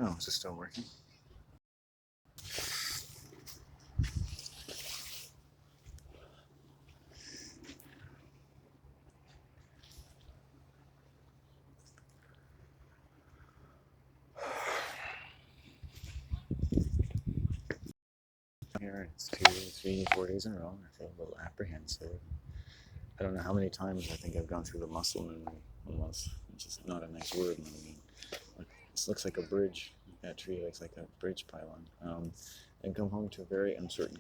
Oh, is it still working? Here it's 2, 3, 4 days in a row. I feel a little apprehensive. I don't know how many times I think I've gone through the muscle memory almost, which is not a nice word. I mean, like, this looks like a bridge. That tree looks like a bridge pylon. And come home to a very uncertain.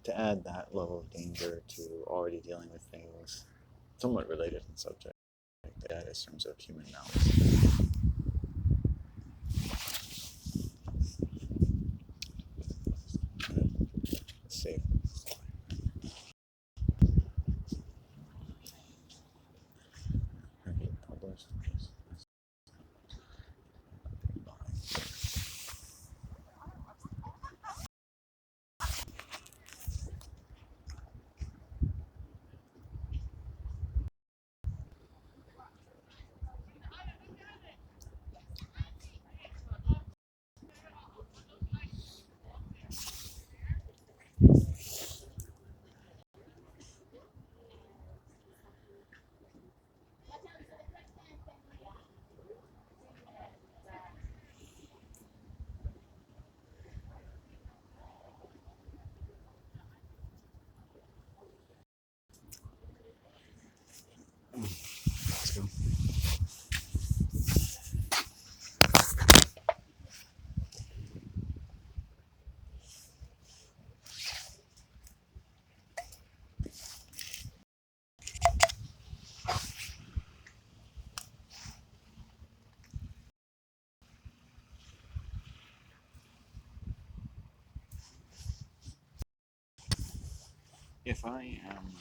To add that level of danger to already dealing with things somewhat related in subject, like that in terms of human malice. Safe. Okay, publish. Let's go. If I am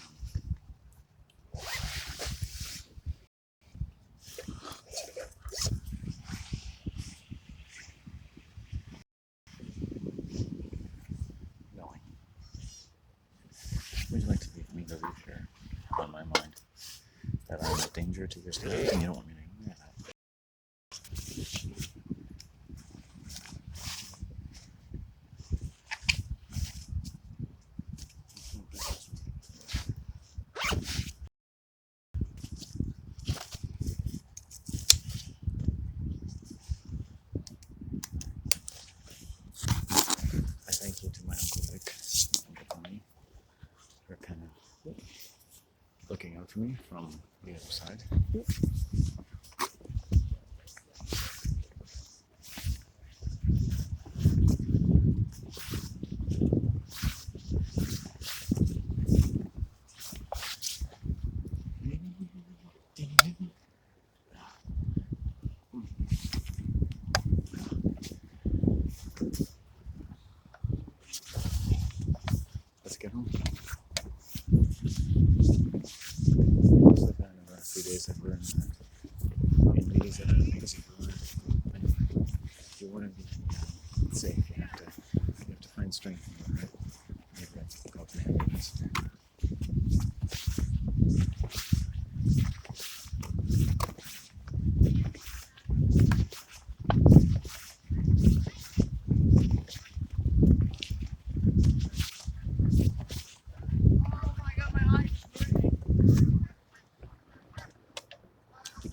knowing, would you like to leave me the leave here on my mind that I'm a danger to your safety and you don't want me to ignore that? I thank you to my Uncle Vic, Uncle Tony, for kind of looking out for me from the other side. Let's get home. Looks like in about 3 days that we're in meetings that are amazing. If you want to be safe, you have to find strength in your heart. Maybe that's difficult to handle this.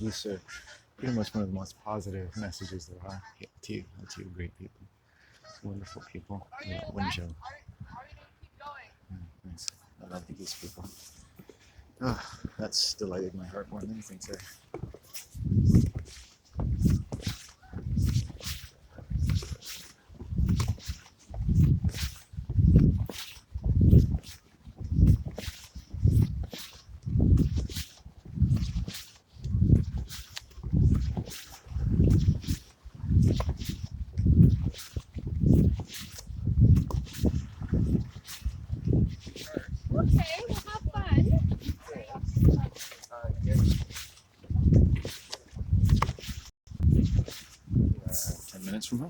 These are pretty much one of the most positive messages there are to you, great people, wonderful people. Winjo. Nice. I love these people. Oh, that's delighted my heart more than anything, sir. Okay, well have fun. 10 minutes from home.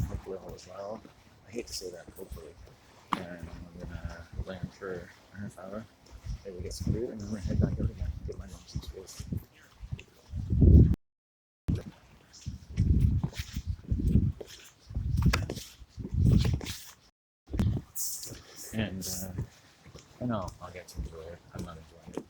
Hopefully all is well. I hate to say that, hopefully. And I'm gonna land for a half hour. Maybe get some food and then we're gonna head back out again. Get my mom some space. And I'll get to enjoy it. I'm not enjoying it.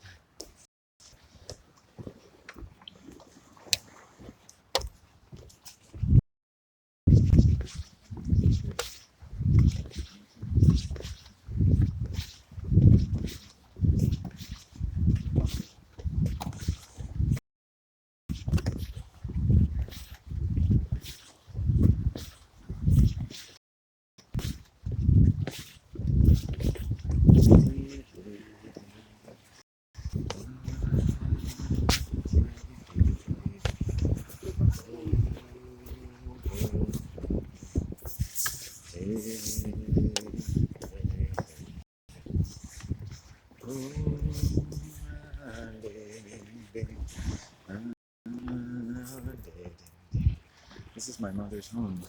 This is my mother's home,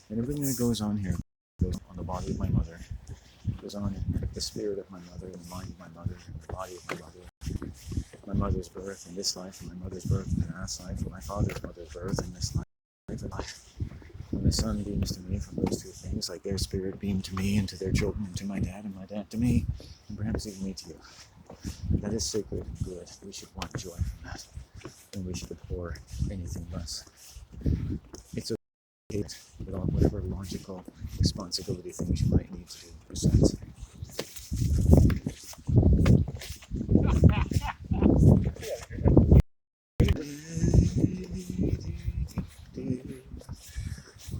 and everything that goes on here goes on the body of my mother. It goes on in the spirit of my mother, and the mind of my mother, and the body of my mother. My mother's birth in this life, and my mother's birth in the last life, and my father's mother's birth in this life and life. When the sun beams to me from those two things, like their spirit beamed to me and to their children, and to my dad and my dad to me, and perhaps even me to you. That is sacred and good. We should want joy from that, and we should abhor anything less. It's okay with all whatever logical responsibility things you might need to do present.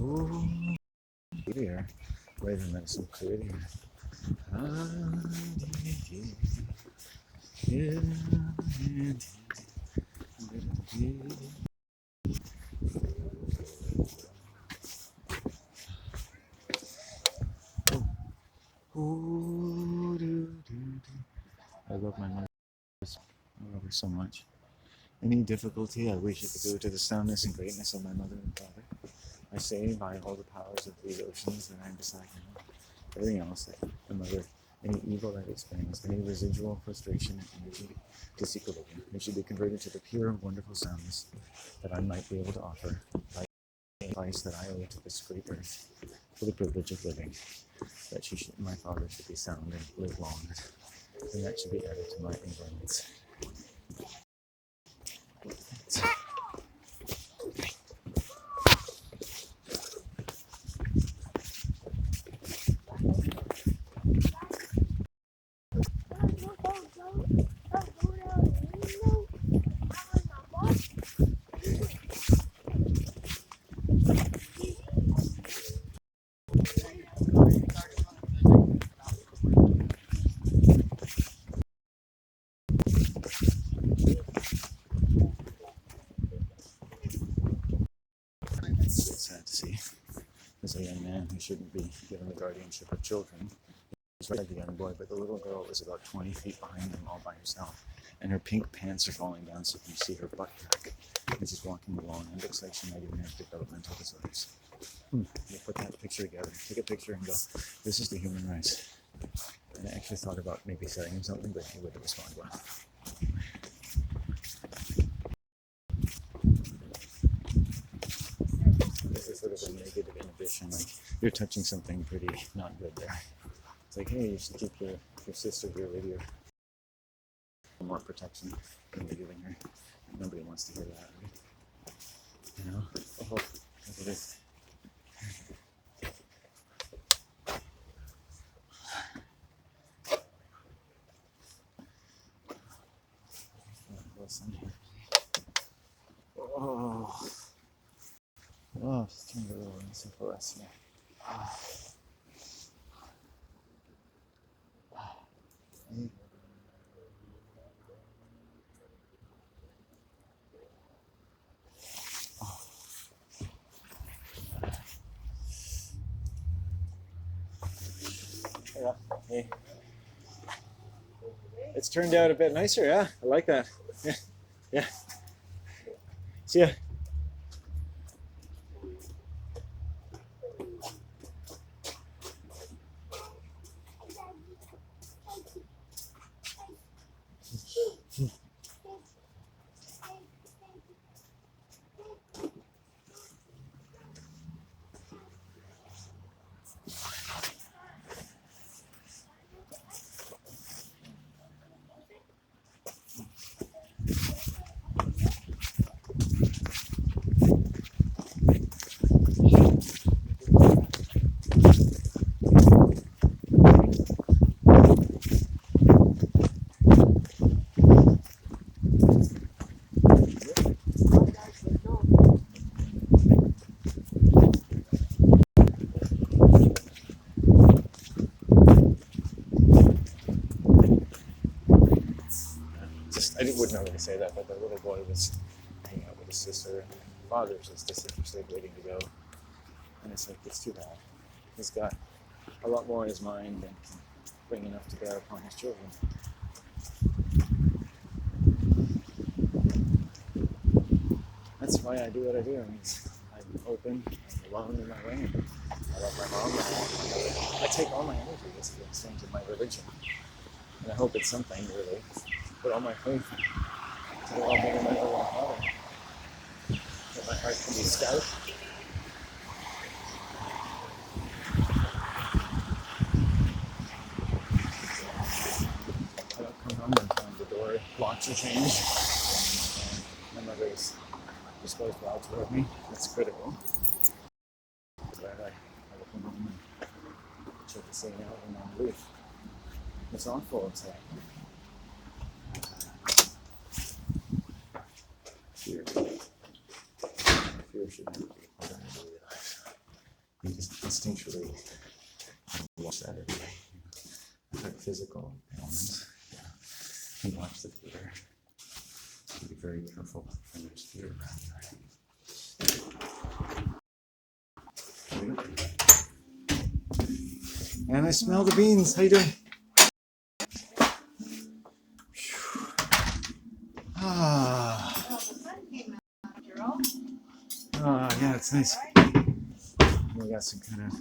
Oh, dear. Wait a minute, some clear here. I love my mother. I love her so much. Any difficulty, I wish it to go to the soundness and greatness of my mother and father. I say by all the powers of the oceans that I am beside him. Everything else, that my mother, any evil I've experienced, any residual frustration and energy disequilibrium, it should be converted to the pure, wonderful soundness that I might be able to offer by the advice that I owe to this great earth for the privilege of living. That my father should be sound and live long, and that should be added to my enjoyments. It's sad to see. As a young man who shouldn't be given the guardianship of children, he's right, the young boy, but the little girl is about 20 feet behind him all by herself, and her pink pants are falling down so you can see her butt crack. And she's walking along, and it looks like she might even have developmental disorders. You put that picture together, take a picture and go, this is the human race. And I actually thought about maybe saying him something, but he wouldn't respond well. This is sort of a negative inhibition, like you're touching something pretty not good there. It's like, hey, you should keep your sister here with you. More protection than you're giving her. Nobody wants to hear that, right? You know? Oh, look at this. Oh, oh, just turned a little easy for us here. Yeah, hey. It's turned out a bit nicer, yeah? I like that. Yeah, yeah. See ya. just I wouldn't normally say that, but the little boy was hanging out with his sister. Father's just disinterested, waiting to go, and it's like it's too bad. He's got a lot more in his mind than can bring enough to bear upon his children. That's why I do what I do. I mean, I'm open, I'm alone in my way. I love my mom. I take all my energy as the exchange of my religion. And I hope it's something, really. Put all my faith to the well-being of my mother and father. That my heart can be stout. I don't come home and find the door locked or changed. My mother is disposed well toward me. That's critical. Glad I will come home and check the scene out and then leave. It's awful inside. Fear. Fear should never be part of my daily life. You just instinctually watch that every day. Like physical ailments. Yeah. You watch the fear. Be very careful when there's fear around you. And I smell the beans. How you doing? Yeah, it's nice. We got some kind of.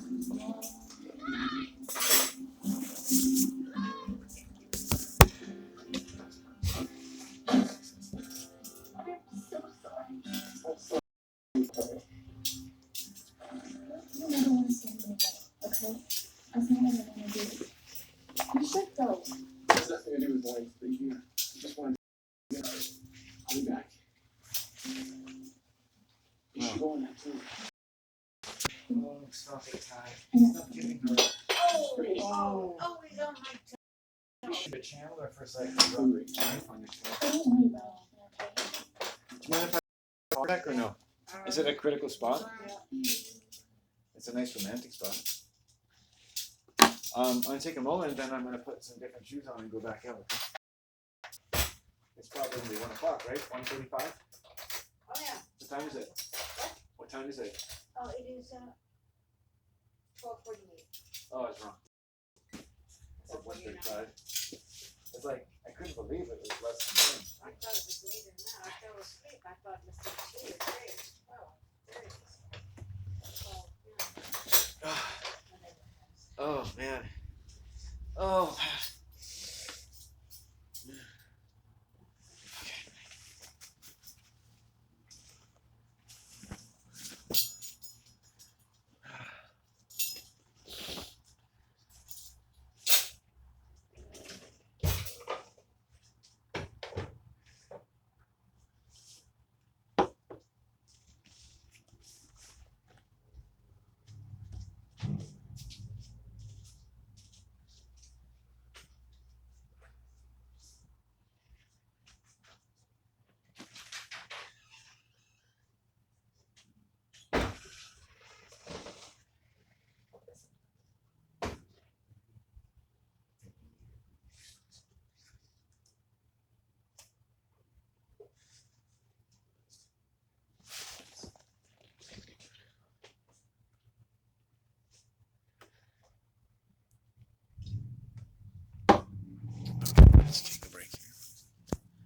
Okay? That's not what I'm gonna do. You should go. Has nothing to do with life, but you just wanted to get out. I'll be back. You should go on that too. Oh, stop it, Ty. Stop giving her Oh, we don't like to. a Chandler for a second. Rubbery knife on your tail. Don't worry about it, okay? Do you mind if I call back or no? Is it a critical spot? It's a nice romantic spot. I'm gonna take a moment, then I'm gonna put some different shoes on and go back out. Okay? It's probably 1 o'clock, right? 1:45? Oh, yeah. What time is it? What time is it? Oh, it is 12:48. Oh, I was wrong. I said 1:35. It's like I couldn't believe it was less than